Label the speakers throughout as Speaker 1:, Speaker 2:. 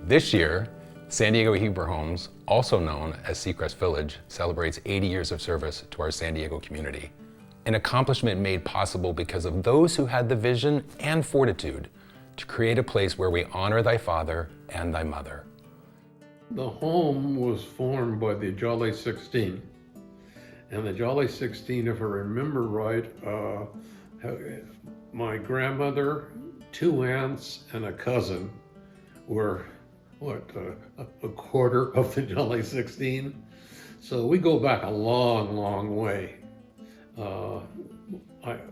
Speaker 1: This year, San Diego Hebrew Homes, also known as Seacrest Village, celebrates 80 years of service to our San Diego community. An accomplishment made possible because of those who had the vision and fortitude to create a place where we honor thy father and thy mother.
Speaker 2: The home was formed by the Jolly 16. And the Jolly 16, if I remember right, my grandmother, 2 aunts, and a cousin were, a quarter of the Jolly 16. So we go back a long, long way.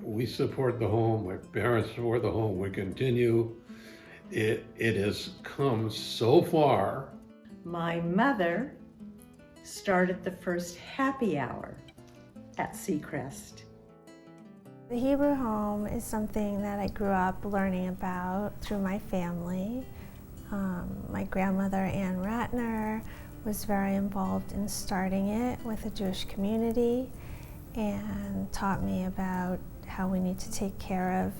Speaker 2: We support the home, my parents support the home, we continue. It has come so far.
Speaker 3: My mother started the first happy hour at Seacrest.
Speaker 4: The Hebrew home is something that I grew up learning about through my family. My grandmother, Ann Ratner, was very involved in starting it with the Jewish community and taught me about how we need to take care of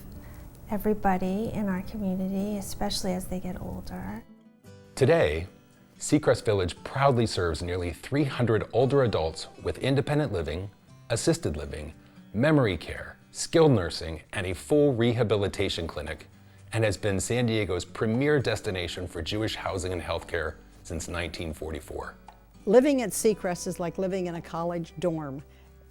Speaker 4: everybody in our community, especially as they get older.
Speaker 1: Today, Seacrest Village proudly serves nearly 300 older adults with independent living, assisted living, memory care, skilled nursing, and a full rehabilitation clinic, and has been San Diego's premier destination for Jewish housing and healthcare since 1944.
Speaker 5: Living at Seacrest is like living in a college dorm.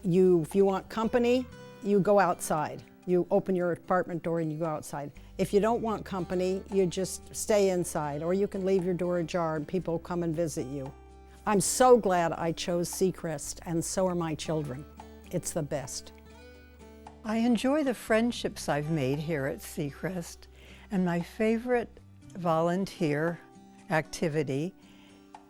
Speaker 5: If you want company, you go outside. You open your apartment door and you go outside. If you don't want company, you just stay inside, or you can leave your door ajar and people come and visit you. I'm so glad I chose Seacrest, and so are my children. It's the best.
Speaker 6: I enjoy the friendships I've made here at Seacrest, and my favorite volunteer activity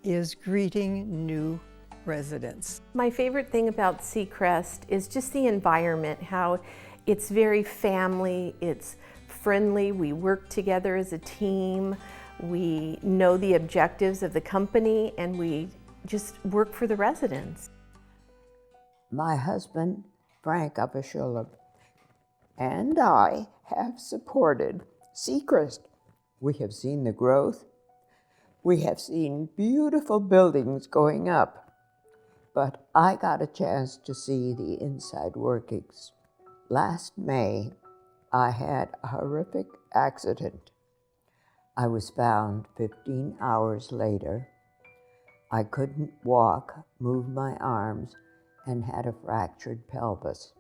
Speaker 6: is greeting new residents.
Speaker 7: My favorite thing about Seacrest is just the environment, how it's very family, it's friendly, we work together as a team, we know the objectives of the company, and we just work for the residents.
Speaker 8: My husband, Frank Abishuller, and I have supported Seacrest. We have seen the growth. We have seen beautiful buildings going up. But I got a chance to see the inside workings. Last May, I had a horrific accident. I was found 15 hours later. I couldn't walk, move my arms, and had a fractured pelvis.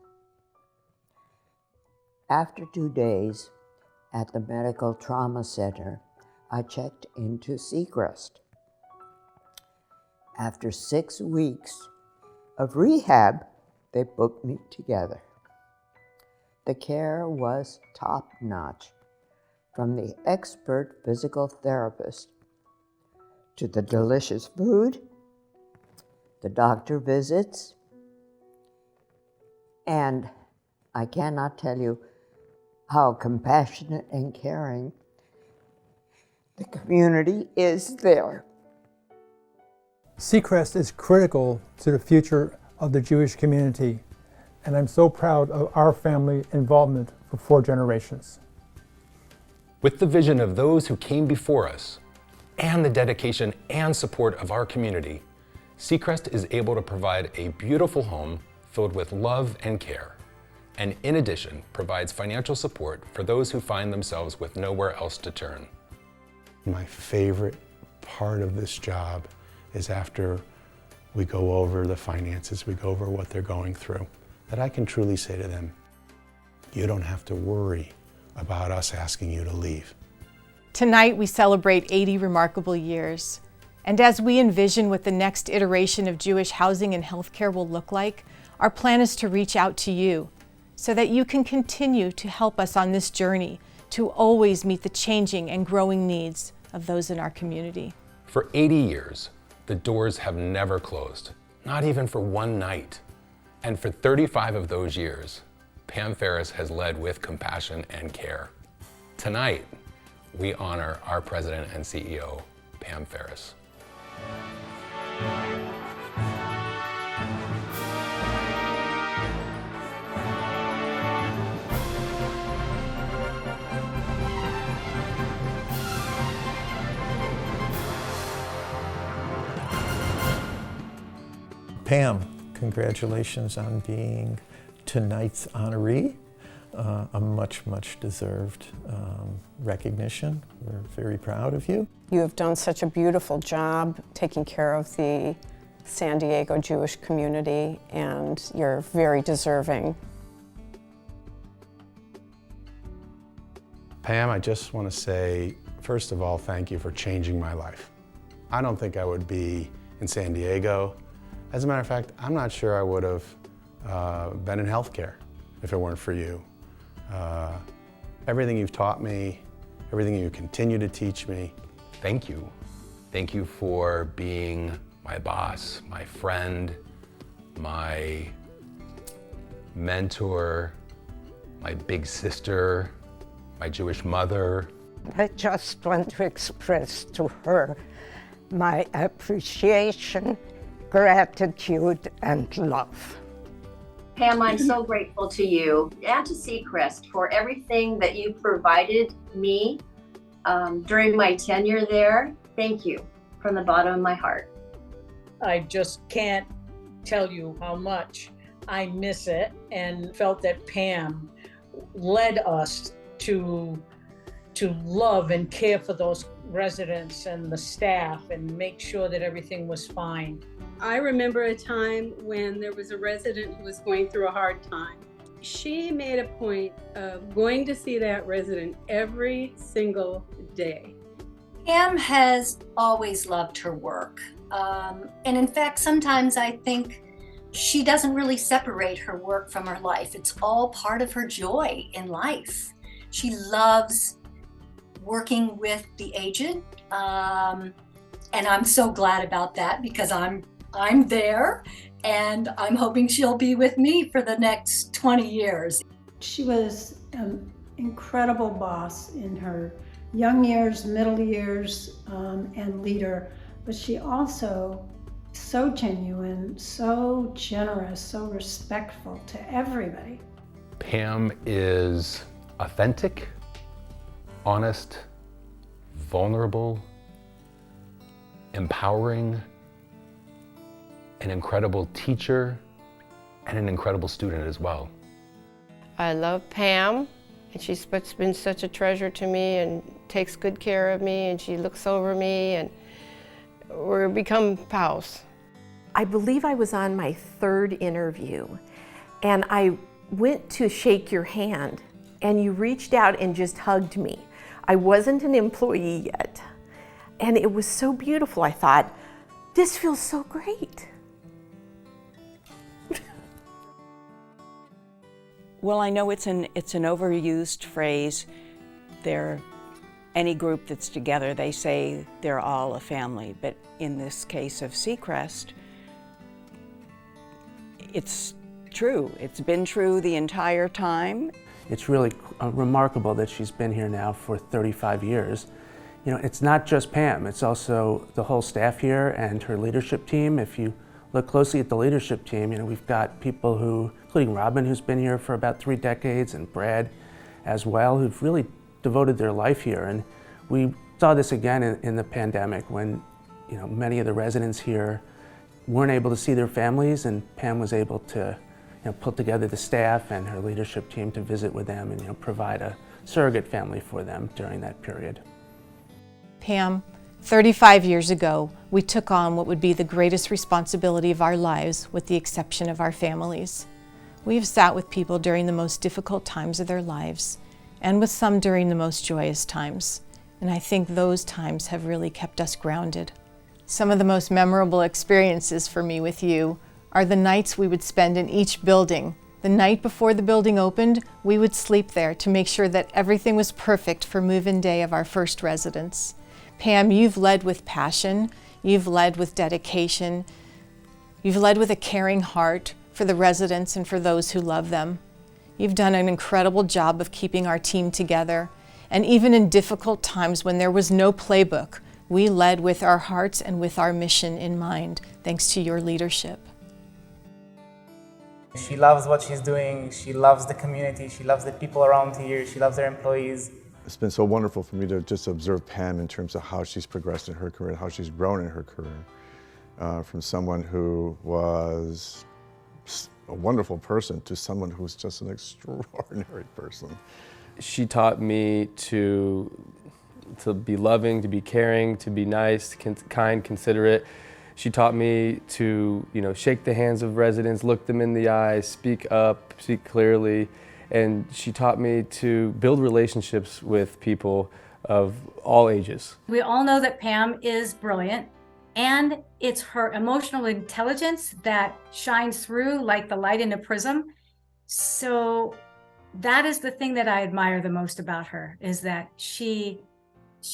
Speaker 8: After 2 days at the Medical Trauma Center, I checked into Seacrest. After 6 weeks of rehab, they booked me together. The care was top-notch, from the expert physical therapist to the delicious food, the doctor visits, and I cannot tell you how compassionate and caring the community is there.
Speaker 9: Seacrest is critical to the future of the Jewish community, and I'm so proud of our family involvement for 4 generations.
Speaker 1: With the vision of those who came before us and the dedication and support of our community, Seacrest is able to provide a beautiful home filled with love and care, and in addition provides financial support for those who find themselves with nowhere else to turn.
Speaker 10: My favorite part of this job is after we go over the finances, we go over what they're going through, that I can truly say to them, you don't have to worry about us asking you to leave.
Speaker 11: Tonight we celebrate 80 remarkable years. And as we envision what the next iteration of Jewish housing and healthcare will look like, our plan is to reach out to you so that you can continue to help us on this journey to always meet the changing and growing needs of those in our community.
Speaker 1: For 80 years, the doors have never closed, not even for one night. And for 35 of those years, Pam Ferris has led with compassion and care. Tonight, we honor our president and CEO, Pam Ferris.
Speaker 12: Pam, congratulations on being tonight's honoree. A much, much deserved recognition. We're very proud of you.
Speaker 13: You have done such a beautiful job taking care of the San Diego Jewish community, and you're very deserving.
Speaker 10: Pam, I just want to say, first of all, thank you for changing my life. I don't think I would be in San Diego. As a matter of fact, I'm not sure I would have been in healthcare if it weren't for you. Everything you've taught me, everything you continue to teach me.
Speaker 1: Thank you. Thank you for being my boss, my friend, my mentor, my big sister, my Jewish mother.
Speaker 8: I just want to express to her my appreciation, gratitude, and love.
Speaker 14: Pam, I'm so grateful to you and to Seacrest for everything that you provided me during my tenure there. Thank you from the bottom of my heart.
Speaker 15: I just can't tell you how much I miss it, and felt that Pam led us to love and care for those residents and the staff and make sure that everything was fine.
Speaker 16: I remember a time when there was a resident who was going through a hard time. She made a point of going to see that resident every single day.
Speaker 17: Pam has always loved her work. And in fact, sometimes I think she doesn't really separate her work from her life. It's all part of her joy in life. She loves working with the aged. And I'm so glad about that because I'm there, and I'm hoping she'll be with me for the next 20 years.
Speaker 18: She was an incredible boss in her young years, middle years, and leader, but she also so genuine, so generous, so respectful to everybody.
Speaker 1: Pam is authentic, honest, vulnerable, empowering, an incredible teacher, and an incredible student as well.
Speaker 19: I love Pam, and she's been such a treasure to me and takes good care of me, and she looks over me, and we've become pals.
Speaker 7: I believe I was on my third interview, and I went to shake your hand, and you reached out and just hugged me. I wasn't an employee yet, and it was so beautiful. I thought, this feels so great.
Speaker 20: Well, I know it's an overused phrase. Any group that's together, they say they're all a family. But in this case of Seacrest, it's true. It's been true the entire time.
Speaker 21: It's really remarkable that she's been here now for 35 years. You know, it's not just Pam, it's also the whole staff here and her leadership team. If you look closely at the leadership team, you know, we've got people who, including Robin, who's been here for about 3 decades, and Brad as well, who've really devoted their life here. And we saw this again in the pandemic when, you know, many of the residents here weren't able to see their families, and Pam was able to, you know, put together the staff and her leadership team to visit with them and, you know, provide a surrogate family for them during that period.
Speaker 11: Pam, 35 years ago, we took on what would be the greatest responsibility of our lives, with the exception of our families. We have sat with people during the most difficult times of their lives, and with some during the most joyous times. And I think those times have really kept us grounded. Some of the most memorable experiences for me with you are the nights we would spend in each building. The night before the building opened, we would sleep there to make sure that everything was perfect for move-in day of our first residents. Pam, you've led with passion, you've led with dedication, you've led with a caring heart for the residents and for those who love them. You've done an incredible job of keeping our team together, and even in difficult times when there was no playbook, we led with our hearts and with our mission in mind, thanks to your leadership.
Speaker 22: She loves what she's doing, she loves the community, she loves the people around here, she loves her employees.
Speaker 23: It's been so wonderful for me to just observe Pam in terms of how she's progressed in her career, how she's grown in her career.
Speaker 2: from someone who was a wonderful person to someone who's just an extraordinary person.
Speaker 3: She taught me to be loving, to be caring, to be nice, kind, considerate. She taught me to, shake the hands of residents, look them in the eyes, speak up, speak clearly. And she taught me to build relationships with people of all ages.
Speaker 23: We all know that Pam is brilliant, and it's her emotional intelligence that shines through like the light in a prism. So that is the thing that I admire the most about her, is that she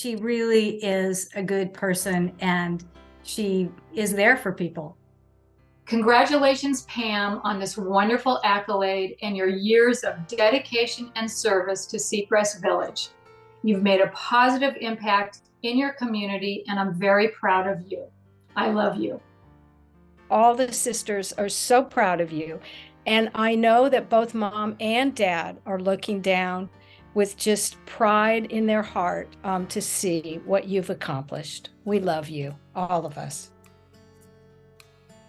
Speaker 23: really is a good person, and she is there for people.
Speaker 24: Congratulations, Pam, on this wonderful accolade and your years of dedication and service to Seacrest Village. You've made a positive impact in your community, and I'm very proud of you. I love you.
Speaker 25: All the sisters are so proud of you, and I know that both Mom and Dad are looking down with just pride in their heart to see what you've accomplished. We love you, all of us.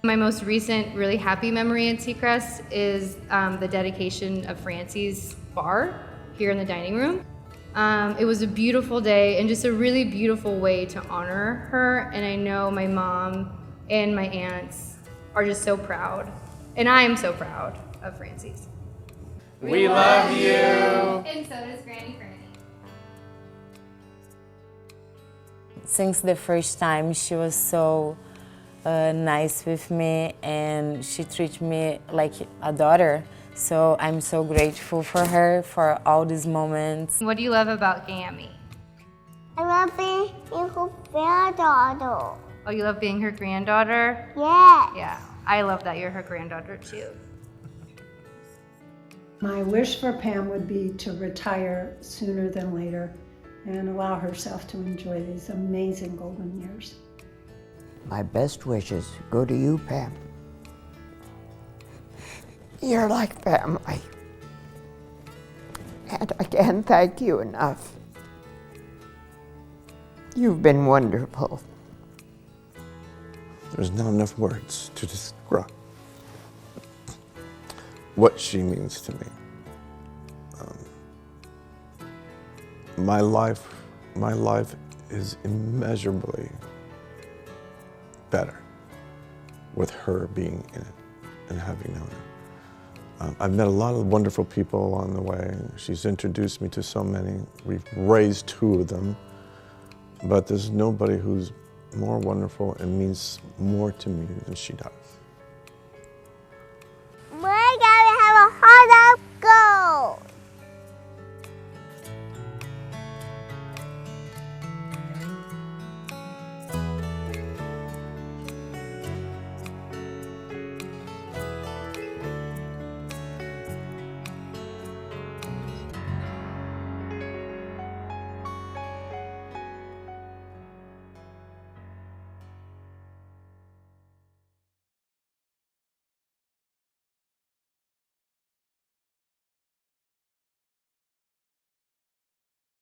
Speaker 26: My most recent really happy memory in Seacrest is the dedication of Francie's bar here in the dining room. It was a beautiful day and just a really beautiful way to honor her, and I know my mom and my aunts are just so proud, and I am so proud of Francie's.
Speaker 3: We love you!
Speaker 26: And so does Granny Franny.
Speaker 27: Since the first time, she was so nice with me, and she treats me like a daughter. So I'm so grateful for her for all these moments.
Speaker 26: What do you love about Gammy?
Speaker 28: I love being her granddaughter.
Speaker 26: Oh, you love being her granddaughter?
Speaker 28: Yes.
Speaker 26: Yeah, I love that you're her granddaughter too.
Speaker 18: My wish for Pam would be to retire sooner than later and allow herself to enjoy these amazing golden years.
Speaker 8: My best wishes go to you, Pam. You're like family. And I can't thank you enough. You've been wonderful.
Speaker 2: There's not enough words to describe what she means to me. My life is immeasurably better with her being in it and having known her. I've met a lot of wonderful people along the way. She's introduced me to so many. We've raised 2 of them, but there's nobody who's more wonderful and means more to me than she does.